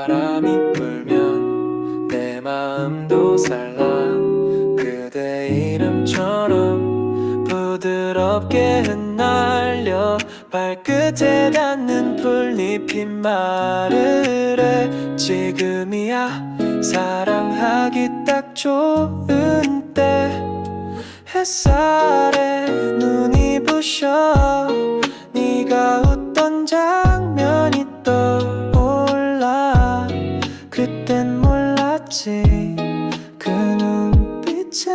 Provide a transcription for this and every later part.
바람이 불면 내 마음도 살라. 그대 이름처럼 부드럽게 흩날려 발끝에 닿는 풀잎이 말을 해. 지금이야 사랑하기 딱 좋은 때. 햇살에 눈이 부셔 네가 웃던 장면이 떠올라. 그땐 몰랐지 그 눈빛에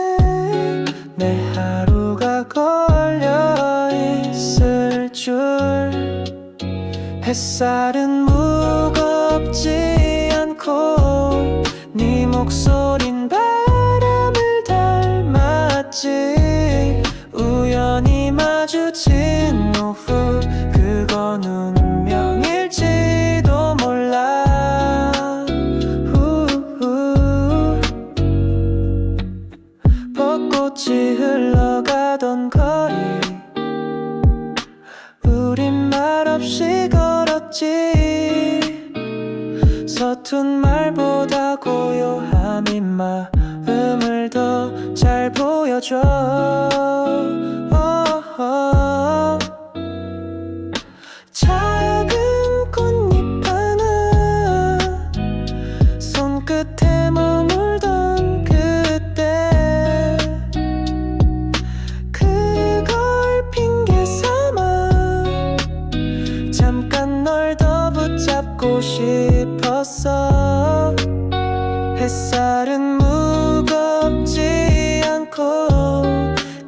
내 하루가 걸려 있을 줄. 햇살은 무겁지 않고 네 목소린 바람을 닮았지. 우연히 마주친 오후 그건 운명일지도 몰라. 벚꽃이 흘러가던 거리 우린 말없이 걸었지. 서툰 말보다 고요함이 마음을 더 잘 보여줘. 작은 꽃잎 하나 손끝에 머물던 그때 그걸 핑계 삼아 잠깐 널 더 붙잡고 싶었어. 햇살은 무겁지 않고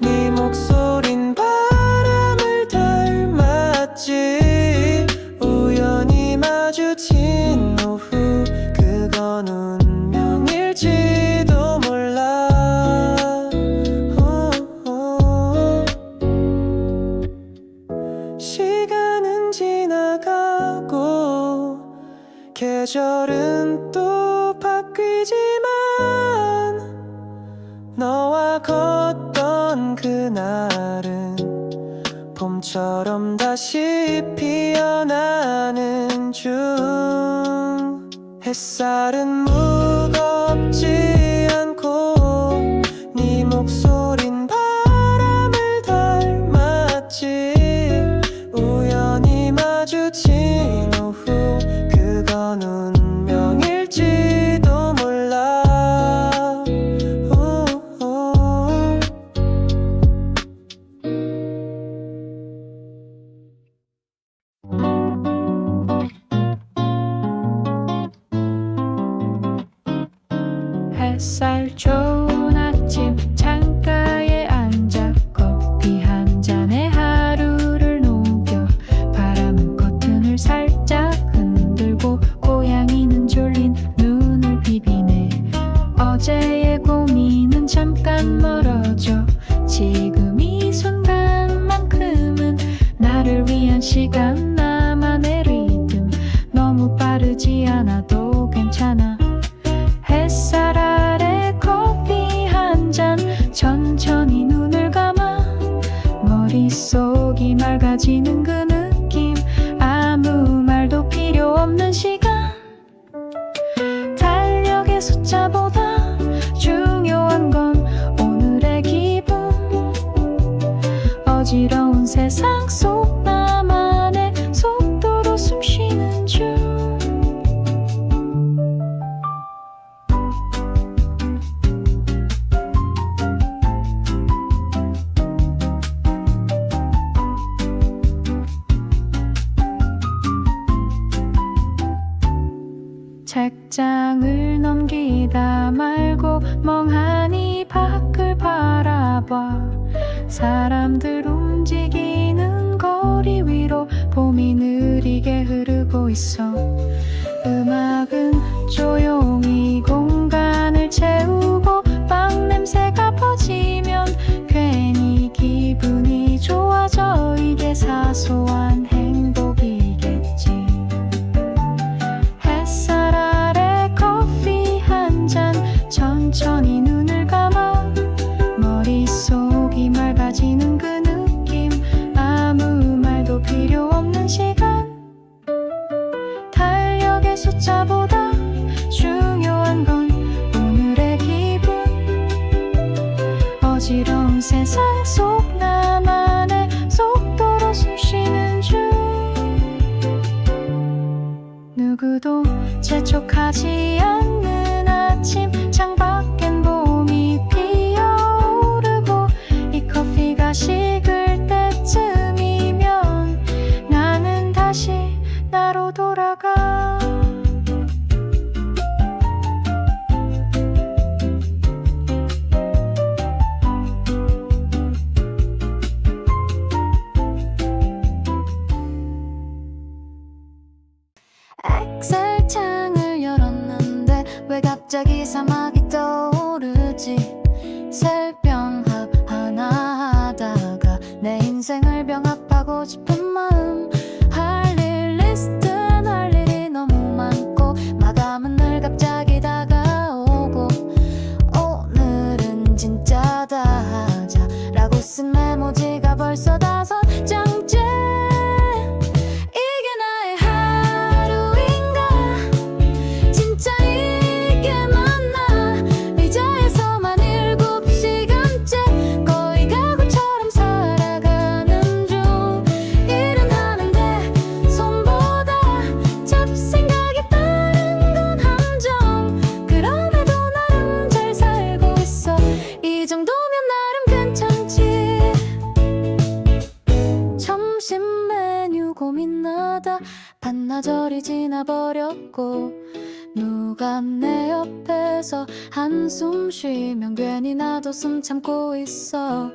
네 목소린 바람을 닮았지. 우연히 마주친 오후 그건 운명일지도 몰라. 시간은 지나가고 계절은 또 바뀌지만 너와 걷던 그날은 봄처럼 다시 피어나는 중. 햇살은 무겁지 않고 네 목소린 바람을 닮았지. 우연히 마주친 오후 그건 운명일지도 몰라. 햇살 좋은 아침 창가에 앉아 커피 한 잔에 하루를 녹여. 바람은 커튼을 살짝 흔들고 고양이는 졸린 눈을 비비네. 어제의 고민은 잠깐 멀어져. 지금 이 순간만큼은 나를 위한 시간. 나만의 리듬 너무 빠르지 않아도 괜찮아. 햇살 아래 커피 한 잔 천천히 눈을 감아. 머릿속이 맑아지는 그 느낌. 아무 말도 필요 없는 시간. 달력의 숫자보다 중요한 건 오늘의 기분. 어지러운 세상 속 나만의 속도로 숨 쉬는 중. 책장을 넘기다 말고 멍하니 밖을 바라봐. 사람들 움직이는 거리 위로 봄이 느리게 흐르고 있어. 음악은 조용히 공간을 채우고 빵 냄새가 퍼지면 괜히 기분이 좋아져. 이게 사소한 행복이겠지. 햇살 아래 커피 한 잔 천천히 눈을 감아. 머릿속이 맑아지는 그 느낌. 아무 말도 필요 없는 시간. 달력의 숫자보다 누구도 재촉하지 않는 아침, 창밖엔 봄이 피어오르고 이 커피가 식을 때쯤이면 나는 다시 나로 돌아가. 엑셀창을 열었는데 왜 갑자기 사막이 떠오르지? 셀병합 하나 하다가 내 인생을 병합하고 싶은 마음. 할 일 리스트엔 할 일이 너무 많고 마감은 늘 갑자기 다가오고 오늘은 진짜 다 하자 라고 쓴 메모지가 벌써 5장째. 이게 나의 하루인가? 진짜 이게 맞나? 의자에서만 7시간째 거의 가구처럼 살아가는 중. 일은 하는데 손보다 잡생각이 빠른 건 함정. 그럼에도 나름 잘 살고 있어. 이 정도면 나름 괜찮지. 점심 메뉴 고민하다 반나절이 지나버렸고 누가 내 옆에서 한숨 쉬면 괜히 나도 숨 참고 있어.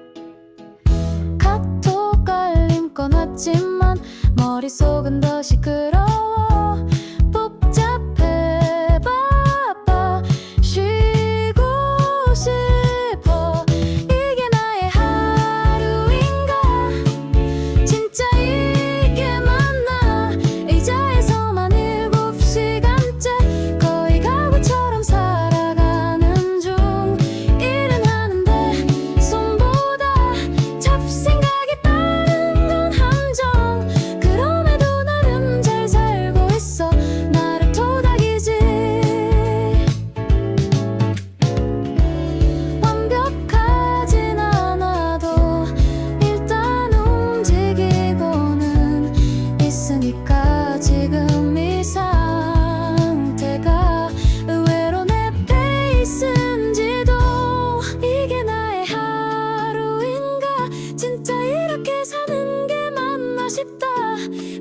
카톡 알림 꺼놨지만 머릿속은 더 시끄러워. 복잡해 바빠 쉬고 싶어. 이게 나의 하루인가? 진짜 이게 맞나? 의자에서만 7시간째 거의 가구처럼 살아가는 중. 일은 하는데 손보다 잡생각이 빠른 건 함정. 그럼에도 나름 잘 살고 있어. 나를 토닥이지. 완벽하진 않아도 일단 움직이고는 있으니까 지금 이 상태가 의외로 내 페이스인지도. 이게 나의 하루인가? 진짜 이렇게 사는 게 맞나 싶다.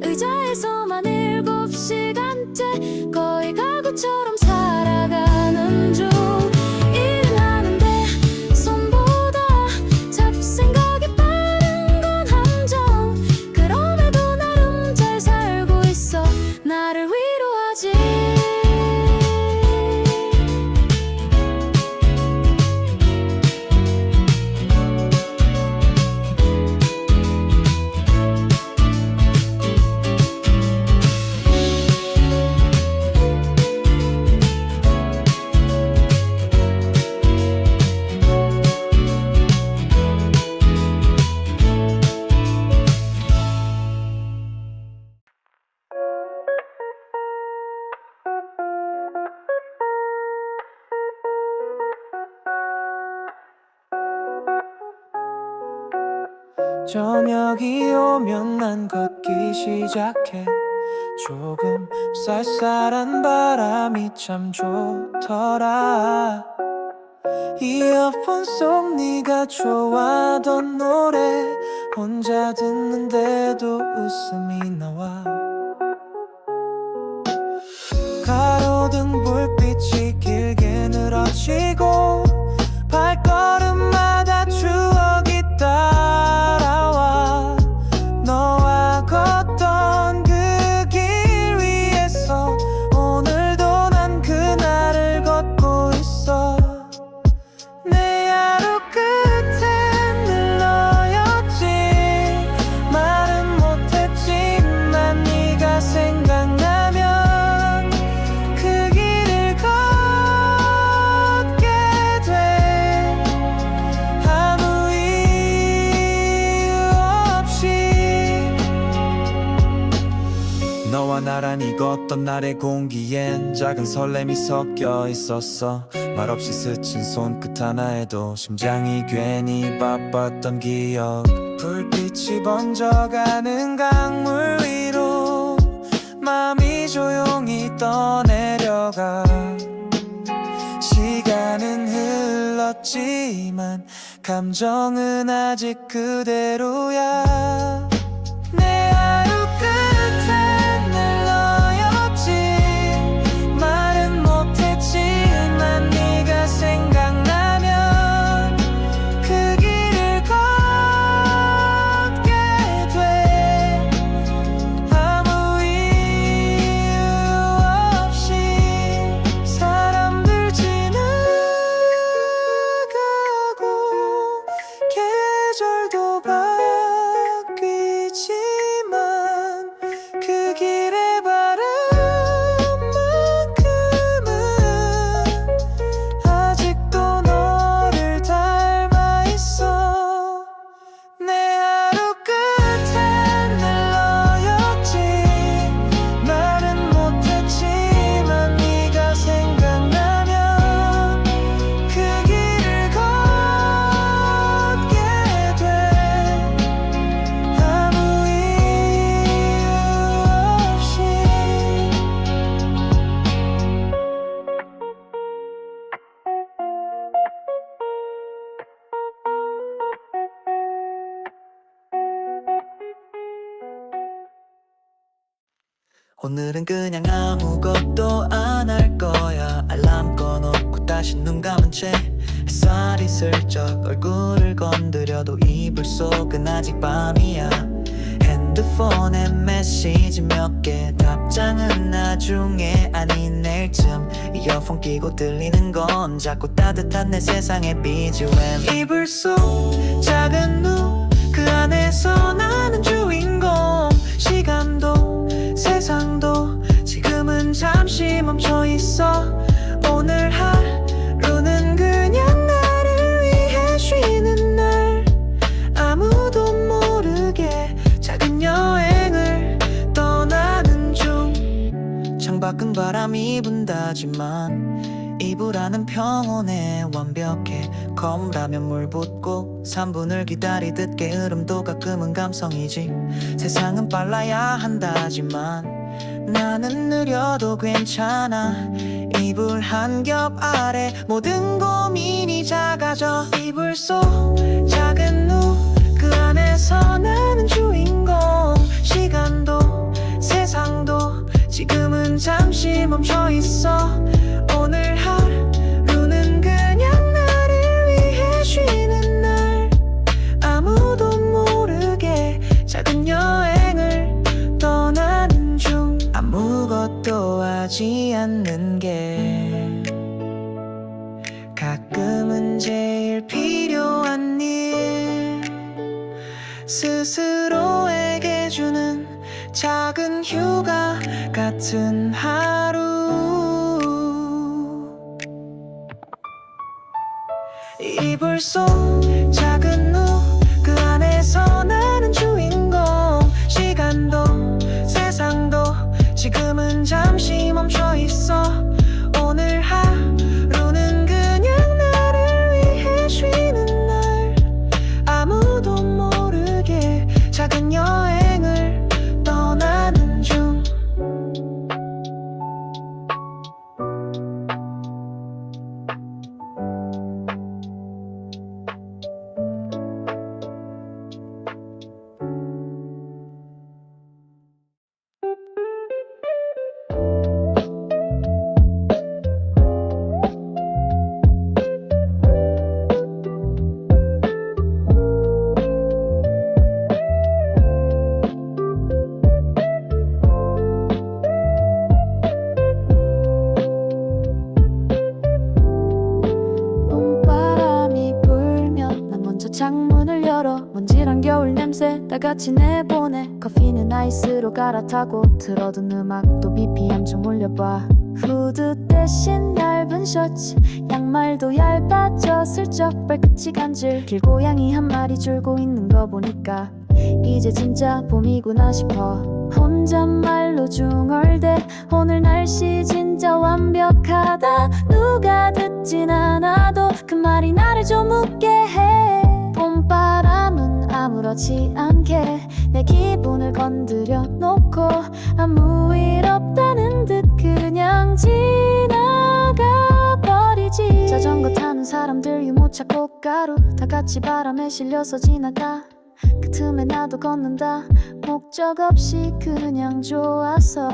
의자에서만 7시간째 거의 가구처럼 살아가는 중. 일은 하는데 손보다 잡생각이 빠른 건 함정. 그럼에도 나름 잘 살고 있어. 나를 위로하지. 저녁이 오면 난 걷기 시작해. 조금 쌀쌀한 바람이 참 좋더라. 이어폰 속 네가 좋아하던 노래 혼자 듣는데도 웃음이 나와. 가로등 불빛이 길게 늘어지고 발걸음마다 추억이 따라와. 너와 걷던 그 길 위에서 오늘도 난 그날을 걷고 있어. 내 하루 끝엔 늘 너였지. 말은 못했지만 네가 생각나면 그 길을 걷게 돼. 아무 이유 없이. 너와 나란히 걷던 날의 공기엔 작은 설렘이 섞여 있었어. 말없이 스친 손끝 하나에도 심장이 괜히 바빴던 기억. 불빛이 번져가는 강물 위로 마음이 조용히 떠내려가. 시간은 흘렀지만 감정은 아직 그대로야. 내 하루 끝엔 늘 너였지. 말은 못했지만 네가 생각나면 그 길을 걷게 돼. 아무 이유 없이 사람들 지나가고 계절도 바뀌지만 그 길의 바람만큼은 아직도 너를 닮아 있어. 내 하루 끝엔 늘 너였지. 말은 못했지만 네가 생각나면 그 길을 걷게 돼. 아무 이유 없이. 오늘은 그냥 아무것도 안 할 거야. 알람 꺼놓고 다시 눈 감은 채 햇살이 슬쩍 얼굴을 건드려도 이불 속은 아직 밤이야. 핸드폰에 메시지 몇 개, 답장은 나중에 아닌 내일쯤. 이어폰 끼고 들리는 건 작고 따뜻한 내 세상의 BGM. 이불 속 작은 눈 그 안에서 나는 주인공. 시간도 세상도 지금은 잠시 멈춰 있어. 오늘 하루는 그냥 나를 위해 쉬는 날. 아무도 모르게 작은 여행을 떠나는 중. 창밖은 바람이 분다지만 이불 안은 평온해 완벽해. 컵라면 물 붓고 3분을 기다리듯 게으름도 가끔은 감성이지. 세상은 빨라야 한다지만 나는 느려도 괜찮아. 이불 한 겹 아래 모든 고민이 작아져. 이불 속 작은 눈 그 안에서 나는 주인공. 시간도 세상도 지금은 잠시 멈춰 있어. 오늘 하루는 그냥 나를 위해 쉬는 날. 아무도 모르게 작은 여행을 떠나는 중. 아무것도 하지 않는 게 가끔은 제일 필요한 일. 스스로에게 주는 작은 휴가 같은 하루. 이불 속 작은 눈 그 안에서 나는 주인공. 시간도 세상도 지금은 잠시 멈춰 있어. 오늘 하루는 그냥 나를 위해 쉬는 날. 아무도 모르게 작은 여행을 떠나는 중. 창문을 열어 먼지랑 겨울 냄새 다 같이 내보내. 커피는 아이스로 갈아타고 틀어둔 음악도 BPM 좀 올려봐. 후드 대신 얇은 셔츠 양말도 얇아져 슬쩍 발끝이 간질. 길고양이 한 마리 줄고 있는 거 보니까 이제 진짜 봄이구나 싶어. 혼잣말로 중얼대 오늘 날씨 진짜 완벽하다. 누가 듣진 않아도 그 말이 나를 좀 웃게 해. 봄바람은 아무렇지 아무렇지 않게 내 기분을 건드려 놓고 아무 일 없다는 듯 그냥 지나가 버리지. 자전거 타는 사람들 유모차 꽃가루 다 같이 바람에 실려서 지나가. 그 틈에 나도 걷는다. 목적 없이 그냥 좋아서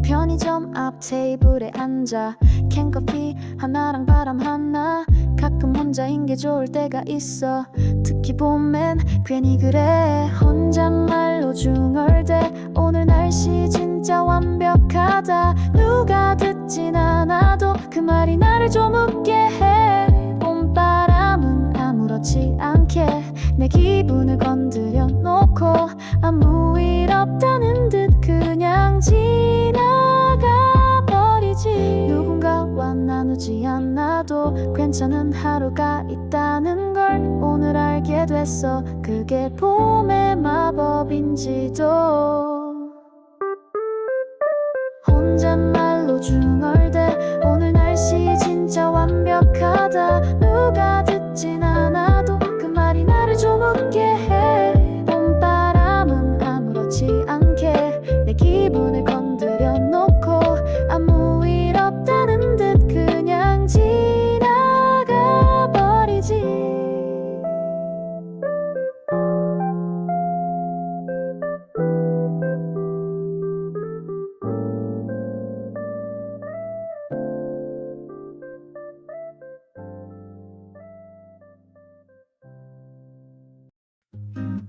편의점 앞 테이블에 앉아 캔커피 하나랑 바람 하나. 가끔 혼자인 게 좋을 때가 있어. 특히 봄엔 괜히 그래. 혼잣말로 중얼대 오늘 날씨 진짜 완벽하다. 누가 듣진 않아도 그 말이 나를 좀 웃게 해. 봄바람은 아무렇지 않게 내 기분을 건드려 놓고 아무 일 없다는 듯 그냥 지나가 버리지. 누군가와 나누지 않아도 괜찮은 하루가 있다는 걸 오늘 알게 됐어. 그게 봄의 마법인지도. 혼잣말로 중얼대 오늘 날씨 진짜 완벽하다. 누가 듣진 않아도 그 말이 나를 좀 웃게 해. 봄바람은 아무렇지 않게 내 기분을 건드려 놓고 아무 일 없다는 듯 그냥 지나가 버리지.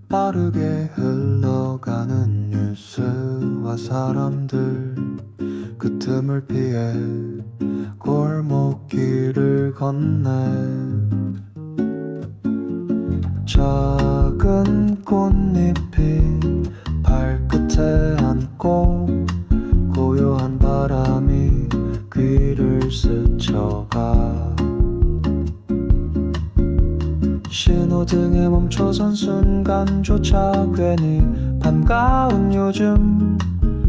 빠르게 흘러가는 뉴스와 사람들 그 틈을 피해 골목길을 건네 작은 꽃잎이 발끝에 안고 고요한 바람이 귀를 스쳐가 신호등에 멈춰선 순간조차 괜히 반가운 요즘.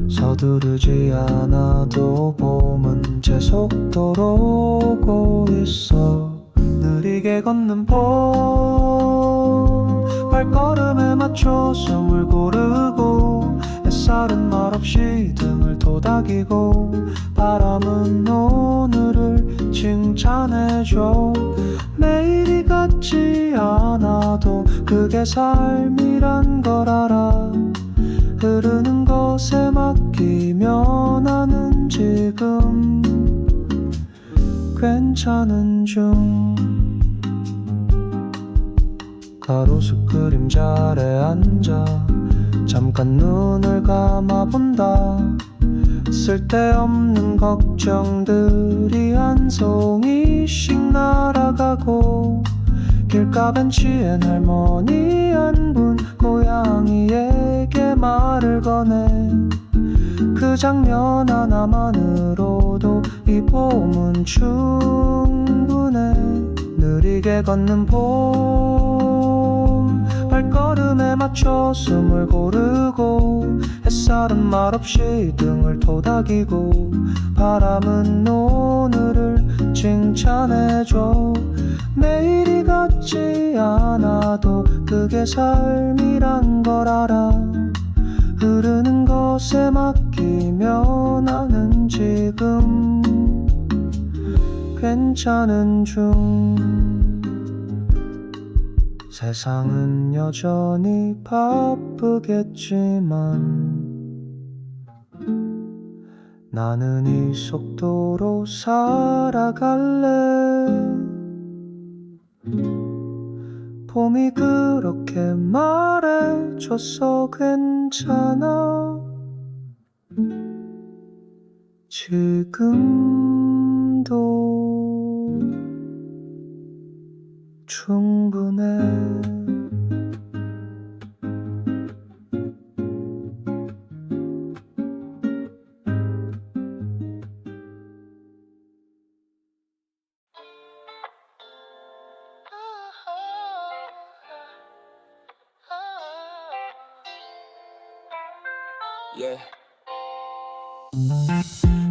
서두르지 않아도 봄은 제 속도로 오고 있어. 느리게 걷는 봄 발걸음에 맞춰 숨을 고르고 햇살은 말없이 등을 토닥이고 바람은 오늘을 칭찬해줘. 매일이 같지 않아도 그게 삶이란 걸 알아. 흐르는 것에 맡기며 나는 지금 괜찮은 중. 가로수 그림자 아래 앉아 잠깐 눈을 감아본다. 쓸데없는 걱정들이 한 송이씩 날아가고 길가 벤치엔 할머니 한 분 고양이에게 말을 거네. 그 장면 하나만으로도 이 봄은 충분해. 느리게 걷는 봄 발걸음에 맞춰 숨을 고르고 햇살은 말없이 등을 토닥이고 바람은 오늘을 칭찬해줘. 매일이 같지 않아도 그게 삶이란 걸 알아. 흐르는 것에 맡기며 나는 지금 괜찮은 중. 세상은 여전히 바쁘겠지만 나는 이 속도로 살아갈래. 봄이 그렇게 말해줘서 괜찮아. 지금도 충분해.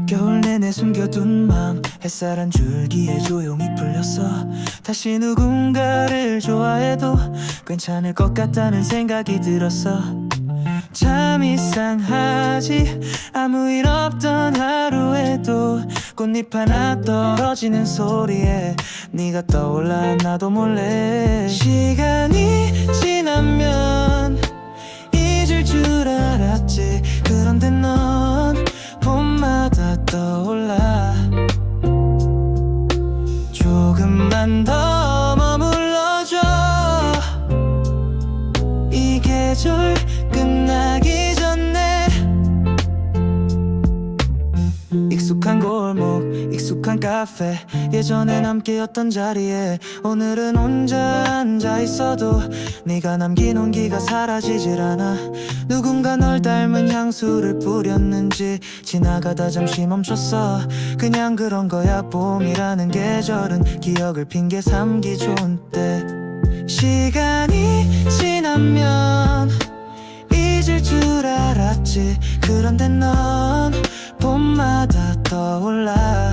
겨울 내내 숨겨둔 맘 햇살 한 줄기에 조용히 풀렸어. 다시 누군가를 좋아해도 괜찮을 것 같다는 생각이 들었어. 참 이상하지 아무 일 없던 하루에도 꽃잎 하나 떨어지는 소리에 네가 떠올라 나도 몰래. 시간이 지나면 잊을 줄 알았지. 그런데 넌 봄마다 떠올라. 조금만 더 머물러줘. 이 계절 끝나기 전에. 익숙한 골목 익숙한 카페 예전엔 함께였던 자리에 오늘은 혼자 앉아 있어도 네가 남긴 온기가 사라지질 않아. 누군가 널 닮은 향수를 뿌렸는지 지나가다 잠시 멈췄어. 그냥 그런 거야. 봄이라는 계절은 기억을 핑계 삼기 좋은 때. 시간이 지나면 잊을 줄 알았지. 그런데 넌 봄마다 떠올라.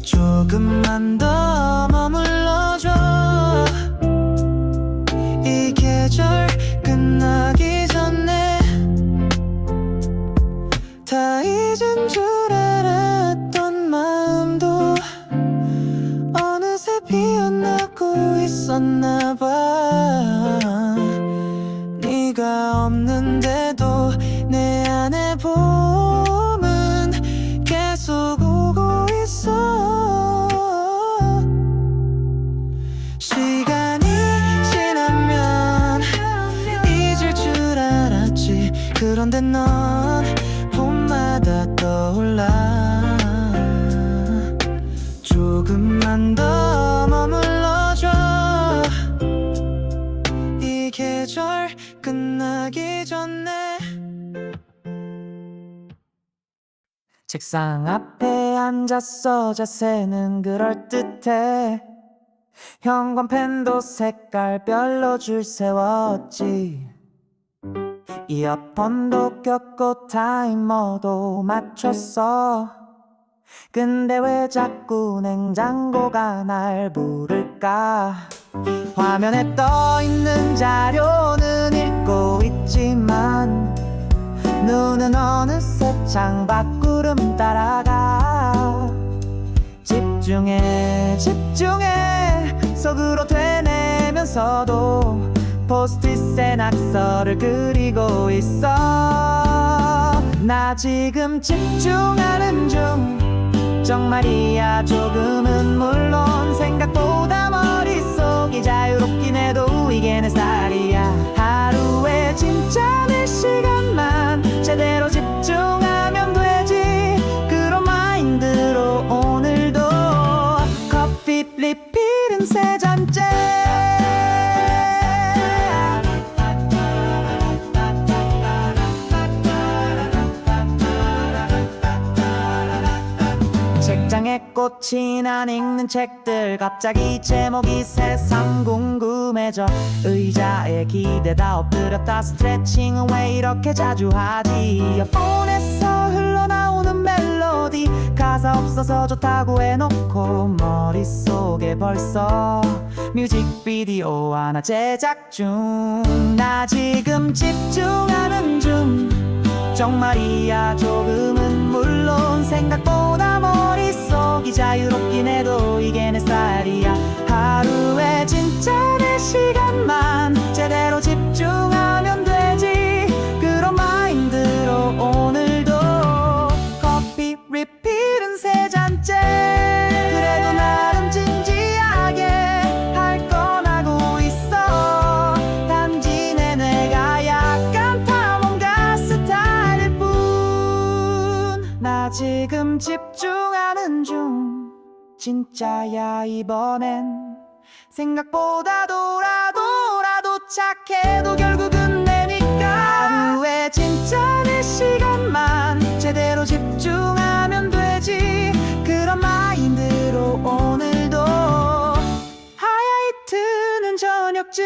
조금만 더 머물러줘. 이 계절 끝나기 전에. 다 잊은 줄 알았던 마음도 어느새 피어나고 있었나봐. 네가 없는데도 내 안에 봄은 계속 오고 있어. 시간이 지나면 잊을 줄 알았지. 그런데 넌 봄마다 떠올라. 조금만 더 머물러줘. 이 계절 끝나기 전에. 책상 앞에 앉았어. 자세는 그럴듯해. 현관펜도 색깔별로 줄 세웠지. 이어폰도 꼈고 타이머도 맞췄어. 근데 왜 자꾸 냉장고가 날 부를까. 화면에 떠있는 자료는 읽고 있지만 눈은 어느새 창밖구름 따라가. 집중해 속으로 되뇌면서도 포스트잇에 낙서를 그리고 있어. 나 지금 집중하는 중. 정말이야. 조금은 물론 생각보다 머릿속이 자유롭긴 해도 이게 내 스타일이야. 하루에 진짜 내 시간만 제대로 집중하면 되지. 그런 마인드로 오늘도 커피 리필은 세 잔째. 책장에 꽂힌 안 읽는 책들. 갑자기 제목이 새삼 궁금해져. 의자에 기대다 엎드렸다 스트레칭은 왜 이렇게 자주 하지. 이어폰에서 흘러나오는 멜로디 가사 없어서 좋다고 해놓고 머릿속에 벌써 뮤직비디오 하나 제작 중. 나 지금 집중하는 중. 정말이야. 조금은 물론 생각보다 머릿속이 자유롭긴 해도 이게 내 스타일이야. 하루에 진짜 내 시간만 제대로 집중하면 되지. 그런 마인드로 오늘도 커피 리필은 세 잔째. 그래도 나름 진지하게 할 건 하고 있어. 단지 내 뇌가 약간 탐험가 스타일일 뿐. 나 지금 집중하는 중. 진짜야. 이번엔 생각보다 돌아도 착해도 결국은 내니까. 하루에 진짜 내 시간만 제대로 집중하면 되지. 그런 마인드로 오늘도 하이라이트는 저녁쯤.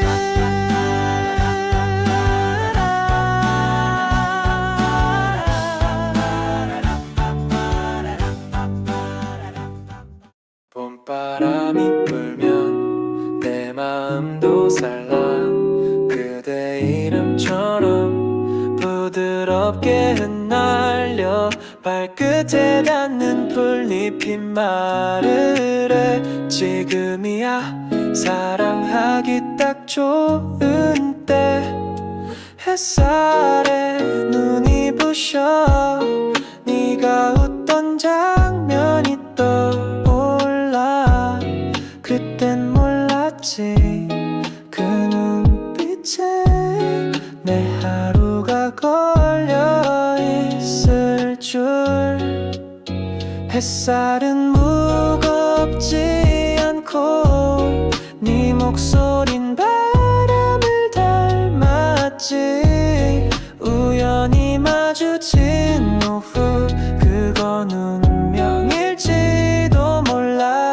봄바람이 불면 내 마음도 살라 그대 이름처럼 부드럽게 흩날려 발끝에 닿는 풀잎이 말을 해 지금이야 사랑하기 딱 좋은 때 햇살에 눈이 부셔 네가 웃던 장면이 떠올라 그땐 몰랐지 그 눈빛에 내 하루가 걸려 있을 줄 햇살은 무겁지 않고 네 목소린 바람을 닮았지 우연히 마주친 오후 그건 운명일지도 몰라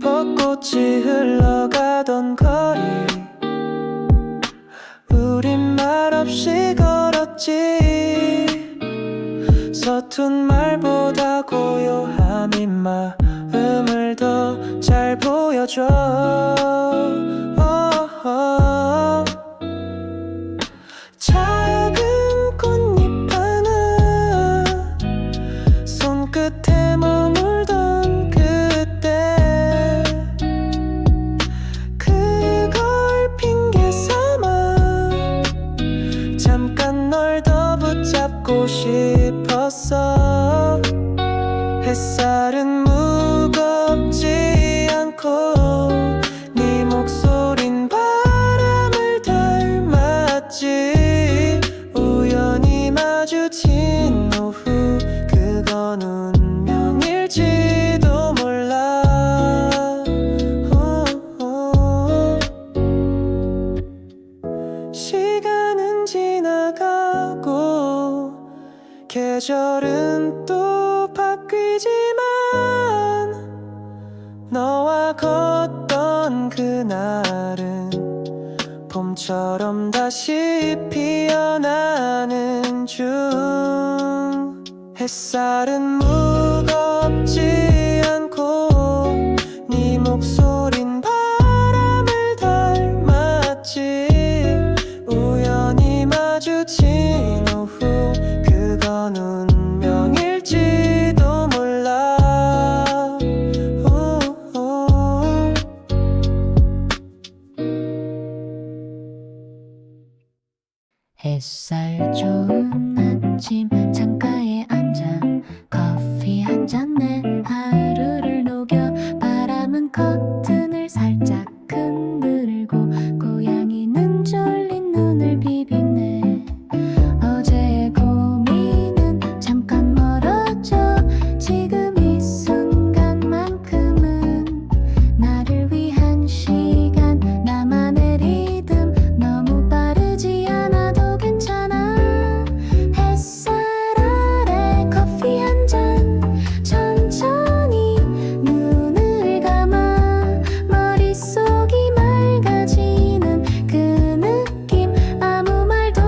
벚꽃이 흘러가던 거리 우린 말없이 걸었지 서툰 말보다 고요함이 마음을 더 잘 보여줘 작은 꽃잎 하나 손끝에 머물던 그때 그걸 핑계 삼아 잠깐 널 더 붙잡고 싶었어 햇살은 무겁지 않고 네 목소린 바람을 닮았지 우연히 마주친 오후 그건 운명일지도 몰라 시간은 지나가고 계절은 또 바뀌지만 너와 걷던 그날은 봄처럼 다시 피어나는 중 햇살은 무겁지 않고 네 목소린 바람을 닮았지 우연히 마주친 오후 그건 운명일지도 몰라 햇살 좋은 아침 창가에 앉아 커피 한 잔 내 하루를 녹여 바람은 커튼을 살짝 흔들고 고양이는 졸린 눈을 비비네 어제의 고민은 잠깐 멀어져 지금 이 순간만큼은 나를 위한 시간 나만의 리듬 너무 빠르지 않아도 괜찮아 햇살 아래 커피 한 잔 천천히 눈을 감아 머릿속이 맑아지는 그 느낌 아무 말도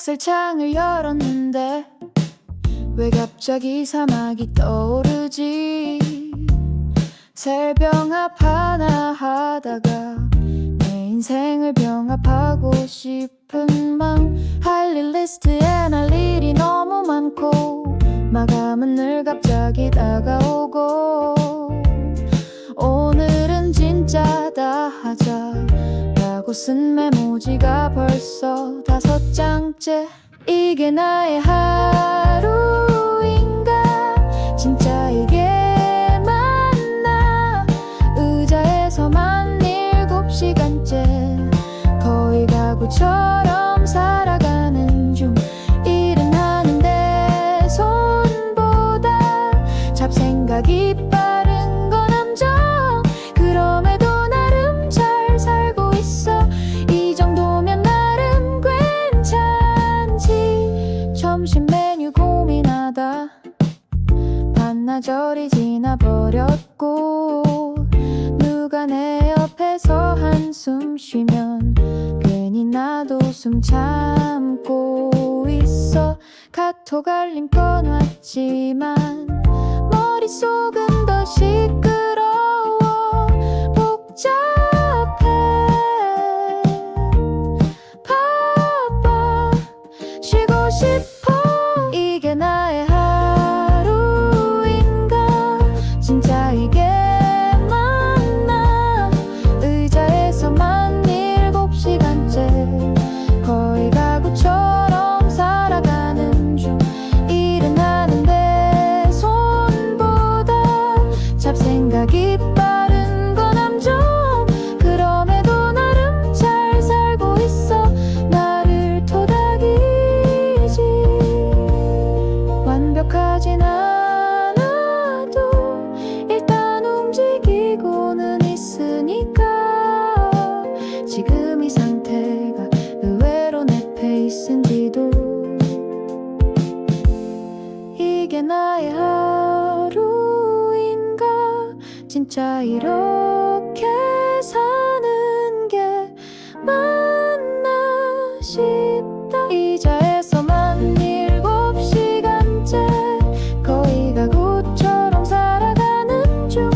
벽살 창을 열었는데 왜 갑자기 사막이 떠오르지. 셀병합 하나 하다가 내 인생을 병합하고 싶은 맘. 할 일 리스트에 날 일이 너무 많고 마감은 늘 갑자기 다가오고 오늘은 진짜 다 하자 라고 쓴 메모지가 벌써 5장째. 이게 나의 하루인가 진짜 이게 맞나. 의자에서만 7시간째 거의 가구처럼 살아가는 중. 일은 하는데 손보다 잡생각이 빠른 건 함정. 그럼에도 나름 잘 살고 있어. 이 정도면 나름 괜찮지. 점심 메뉴 고민하다 반나절이 지나버렸고 누가 내 옆에서 한숨 쉬면 괜히 나도 숨 참고 있어. 카톡 알림 꺼놨지만 머릿속은 더 시끄러워. 복잡해 바빠 쉬고 싶어. 이게 나의 하루인가 진짜 이게 맞나. 의자에서만 7시간째 거의 가구처럼 살아가는 중. 일은 하는데 손보다 잡생각이 빠른 건 함정. 그럼에도 나름 잘 살고 있어. 나를 토닥이지. 완벽하진 않아도 일단 움직이고는 있으니까 지금 이 상태가 의외로 내 페이스인지도. 이게 나의 하루인가 진짜 이렇게 사는 게 맞나 싶다. 의자에서만 7시간째 거의 가구처럼 살아가는 중.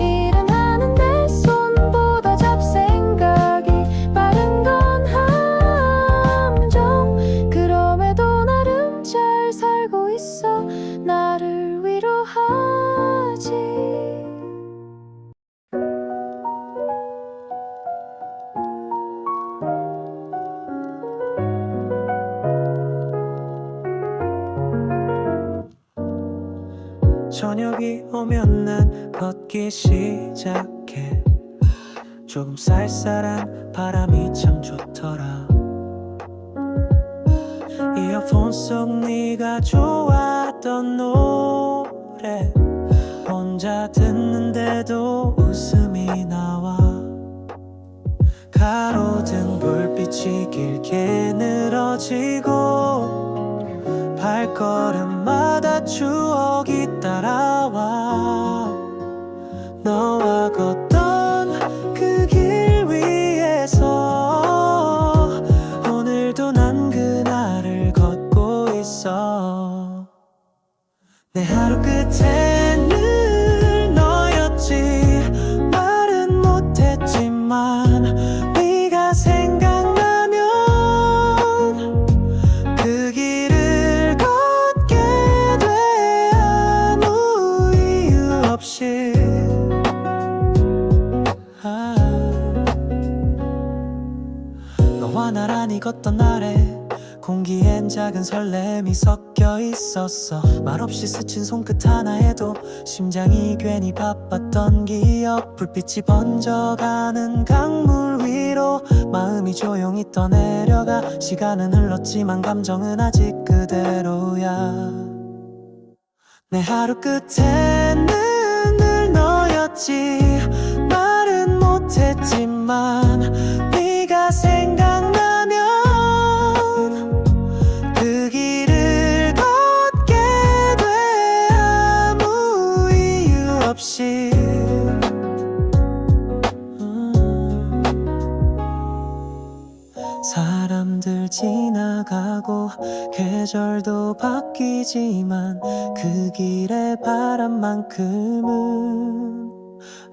일은 하는데 손보다 잡생각이 빠른 건 함정. 그럼에도 나름 잘 살고 있어. 나를 위로하지. 저녁이 오면 난 걷기 시작해. 조금 쌀쌀한 바람이 참 좋더라. 이어폰 속 네가 좋아하던 노래 혼자 듣는데도 웃음이 나와. 가로등 불빛이 길게 늘어지고 발걸음마다 추억이 따라와. 너와 걷던 그 길 위에서 오늘도 난 그날을 걷고 있어. 내 하루 끝엔 늘 너였지. 말은 못했지만 네가 생각나면 그 길을 걷게 돼. 아무 이유 없이. 너와 나란히 걷던 날에 공기엔 작은 설렘이 섞여 있었어. 말없이 스친 손끝 하나에도 심장이 괜히 바빴던 기억. 불빛이 번져가는 강물 위로 마음이 조용히 떠내려가. 시간은 흘렀지만 감정은 아직 그대로야. 내 하루 끝에는 늘 너였지. 말은 못했지만 네가 생각나면 그 길을 걷게 돼. 아무 이유 없이. 사람들 지나가고 계절도 바뀌지만 그 길의 바람만큼은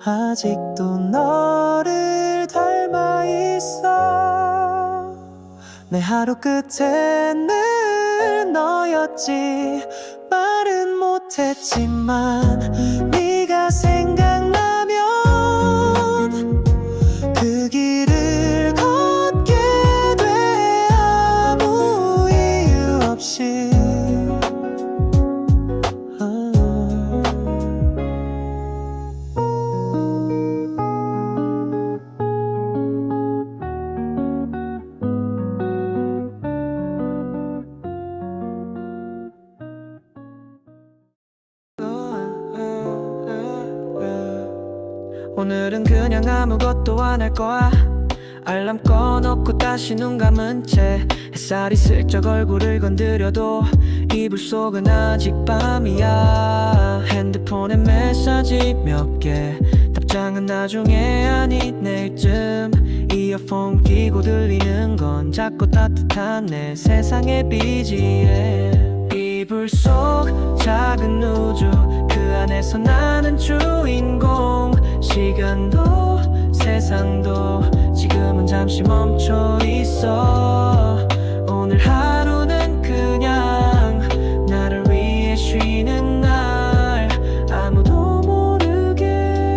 아직도 너를 닮아 있어. 내 하루 끝엔 늘 너였지. 말은 못했지만 네가 생각나면 그 길을 걷게 돼. 아무 이유 없이. 오늘은 그냥 아무것도 안 할 거야. 알람 꺼놓고 다시 눈 감은 채 햇살이 슬쩍 얼굴을 건드려도 이불 속은 아직 밤이야. 핸드폰에 메시지 몇 개, 답장은 나중에 아닌 내일쯤. 이어폰 끼고 들리는 건 작고 따뜻한 내 세상의 BGM. 이불 속 작은 우주, 그 안에서 나는 주인공. 시간도 세상도 지금은 잠시 멈춰 있어. 오늘 하루는 그냥 나를 위해 쉬는 날. 아무도 모르게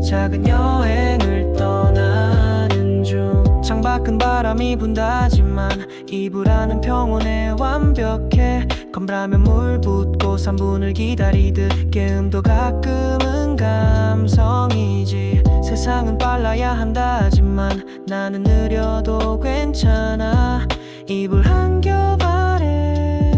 작은 여행을 떠나는 중. 창밖은 바람이 분다지만 이불 안은 평온해 완벽해. 컵라면 물 붓고 3분을 기다리듯 깨음도 가끔은 감성이지. 세상은 빨라야 한다지만 나는 느려도 괜찮아. 이불 한 겹 아래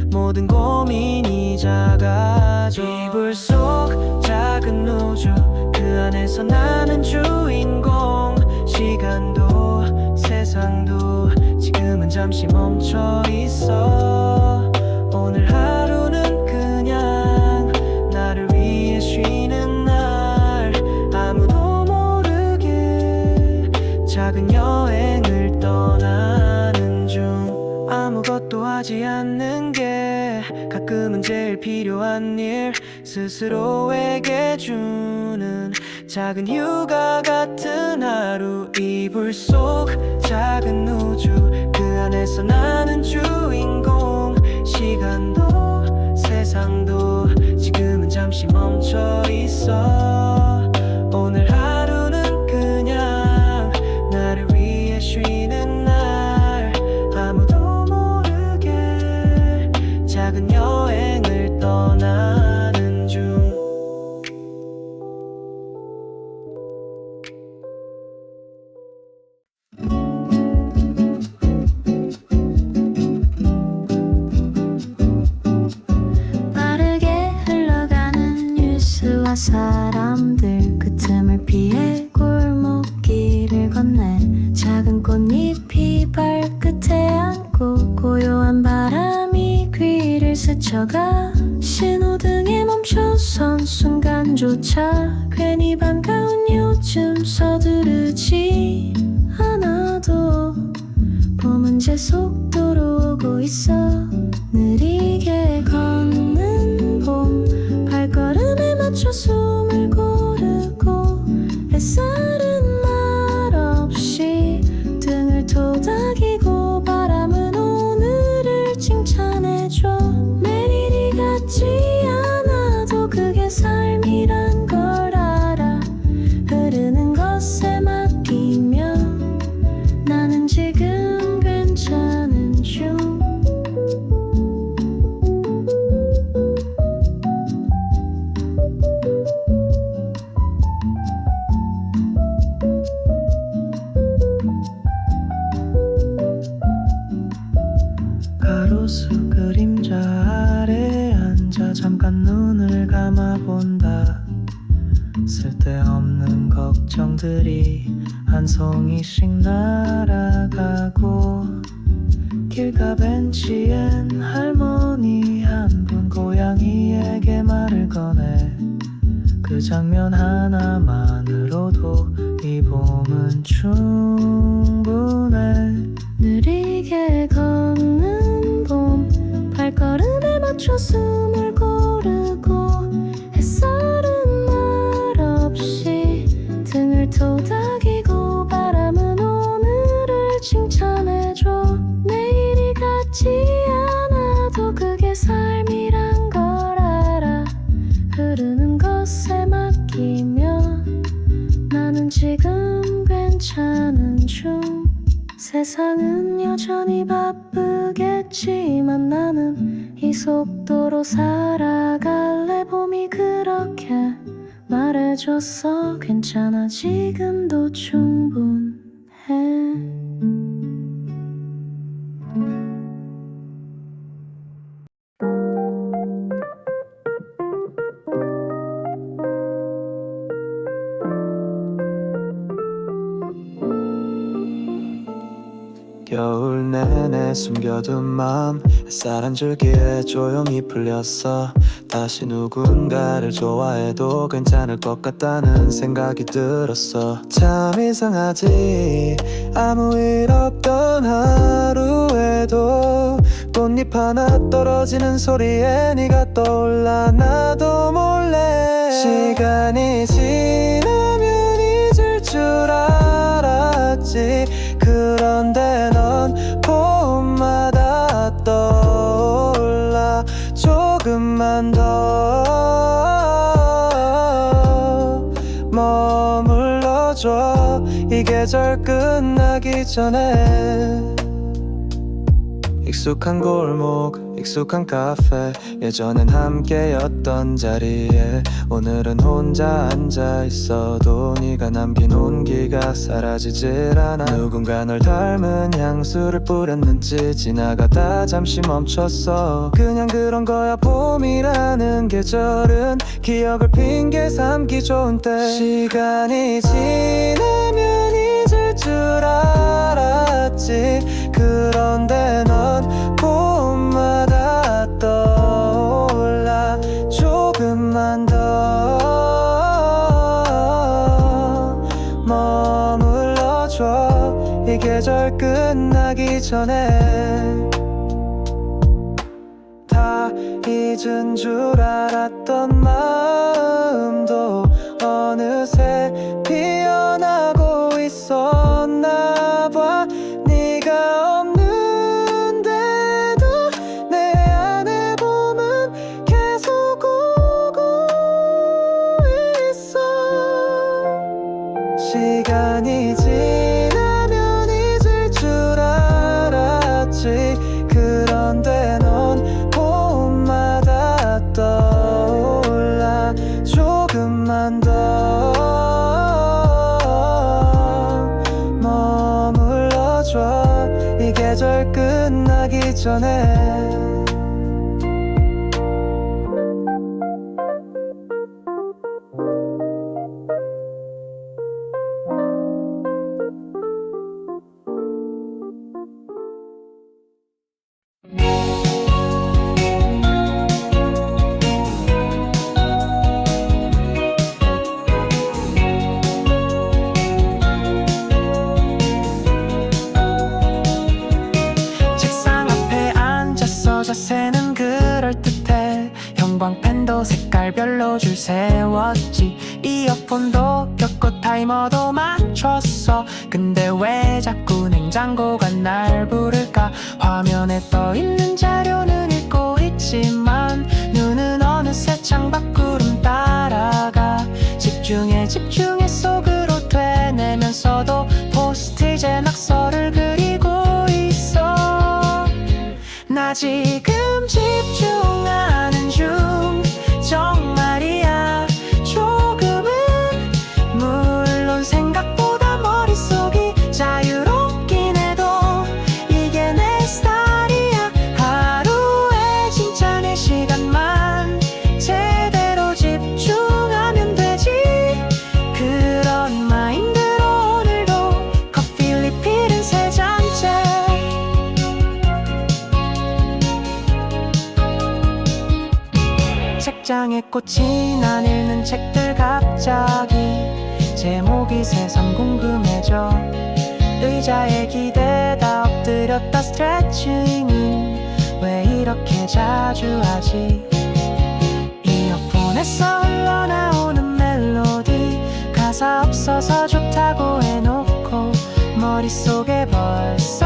모든 고민이 작아져. 이불 속 작은 우주, 그 안에서 나는 주인공. 시간도 세상도 지금은 잠시 멈춰 있어. 오늘 하루는 그냥 나를 위해 쉬는 날. 아무도 모르게 작은 여행을 떠나는 중. 아무것도 하지 않는 게 가끔은 제일 필요한 일. 스스로에게 주는 작은 휴가 같은 하루. 이불 속 작은 우주, 그 안에서 나는 주인공. 시간도 세상도 지금은 잠시 멈춰 있어. 오늘 하루는 그냥 나를 위해 쉬는 날. 아무도 모르게 작은 여행을 떠나는 중. 빠르게 흘러가는 뉴스와 사람들, 그 틈을 피해 골목길을 건네. 작은 꽃잎이 발끝에 안고 고요한 바람이 귀를 스쳐가. 신호등에 멈춰선 순간조차 괜히 반가운 요즘 서두르지 않아도 봄은 제 속도로 오고 있어. 느리게 걷는 봄, 발걸음에 맞춰 숨을 고르고. 햇살은 말없이 등을 토닥이고 바람은 오늘을 칭찬해줘. 매일이 같지 않아도 그게 삶이란 걸 알아. 흐르는 것에 맡기면 나는 지금 괜찮은 중. 가로수 그림자 아래 앉아 잠깐 눈을 감아본다. 쓸데없는 걱정들이 한 송이씩 날아가고. 길가 벤치엔 할머니 한 분 고양이에게 말을 꺼내. 그 장면 하나만으로도 이 봄은 충분해. 칭찬해줘. 내일이 같지 않아도 그게 삶이란 걸 알아. 흐르는 것에 맡기면 나는 지금 괜찮은 중. 세상은 여전히 바쁘겠지만 나는 이 속도로 살아갈래. 봄이 그렇게 말해줬어. 괜찮아, 지금도 충분해. 겨울 내내 숨겨둔 맘 햇살 한 줄기에 조용히 풀렸어. 다시 누군가를 좋아해도 괜찮을 것 같다는 생각이 들었어. 참 이상하지, 아무 일 없던 하루에도 꽃잎 하나 떨어지는 소리에 네가 떠올라. 나도 몰래 시간이 지나면 잊을 줄 알았지. 그런데 넌 봄마다 떠올라. 조금만 더 머물러줘. 이 계절 끝나기 전에. 익숙한 골목, 익숙한 카페, 예전엔 함께였던 자리에 오늘은 혼자 앉아있어도 네가 남긴 온기가 사라지질 않아. 누군가 널 닮은 향수를 뿌렸는지 지나가다 잠시 멈췄어. 그냥 그런 거야. 봄이라는 계절은 기억을 핑계 삼기 좋은 때. 시간이 지나면 잊을 줄 알았지. 그런데 넌 봄마다 떠올라. 조금만 더 머물러줘. 이 계절 끝나기 전에. 다 잊은 줄 알았던 마음도 어느새 피어나고 있었나 봐. 네가 없는데도 내 안에 봄은 계속 오고 있어. 시간이 지나면 잊을 줄 알았지. 그런데 넌 봄마다 떠올라. 조금만 더 머물러줘. 이 계절 끝나기 전에. 책상 앞에 앉았어. 자세는 그럴듯해. 형광펜도 색깔별로 줄 세웠지. 이어폰도 꼈고 타이머도 맞췄어. 근데 왜 자꾸 냉장고가 날 부를까. 화면에 떠있는 자료는 읽고 있지만 눈은 어느새 창밖구름 따라가. 집중해 속으로 되뇌면서도 포스트잇에 낙서를 그리고 있어. 나 지금 집중하는 중. 정말이야. 조금은 물론 생각보다 머릿속이 자유롭긴 해도 이게 내 스타일이야. 하루에 진짜 4시간만 제대로 집중하면 되지. 그런 마인드로 오늘도 커피 리필은 3잔째. 책장에 꽂힌 안 읽는 책들 갑자기 제목이 새삼 궁금해져. 의자에 기대다 엎드렸다 스트레칭은 왜 이렇게 자주 하지. 이어폰에서 흘러나오는 멜로디 가사 없어서 좋다고 해놓고 머릿속에 벌써